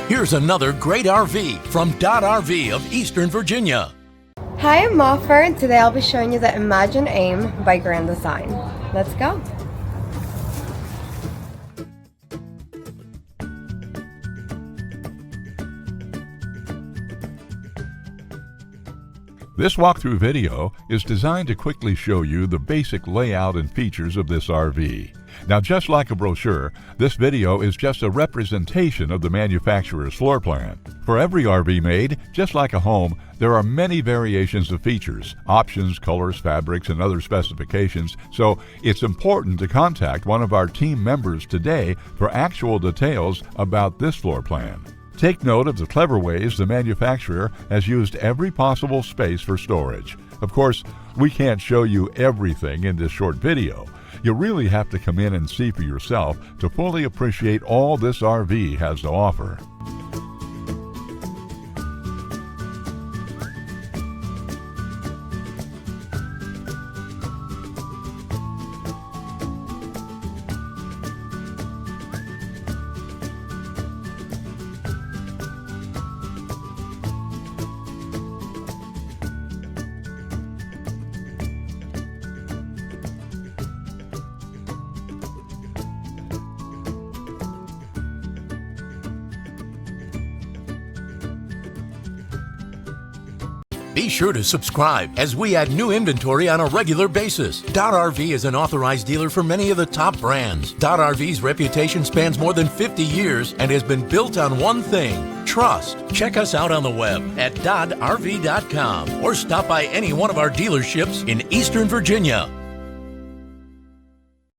Here's another great RV from Dodd RV of Eastern Virginia. Hi, I'm Moffer, and today I'll be showing you the Imagine AIM by Grand Design. Let's go. This walkthrough video is designed to quickly show you the basic layout and features of this RV. Now, just like a brochure, this video is just a representation of the manufacturer's floor plan. For every RV made, just like a home, there are many variations of features, options, colors, fabrics, and other specifications, so it's important to contact one of our team members today for actual details about this floor plan. Take note of the clever ways the manufacturer has used every possible space for storage. Of course, we can't show you everything in this short video. You really have to come in and see for yourself to fully appreciate all this RV has to offer. Be sure to subscribe as we add new inventory on a regular basis. Dodd RV is an authorized dealer for many of the top brands. Dodd RV's reputation spans more than 50 years and has been built on one thing: trust. Check us out on the web at doddrv.com or stop by any one of our dealerships in Eastern Virginia.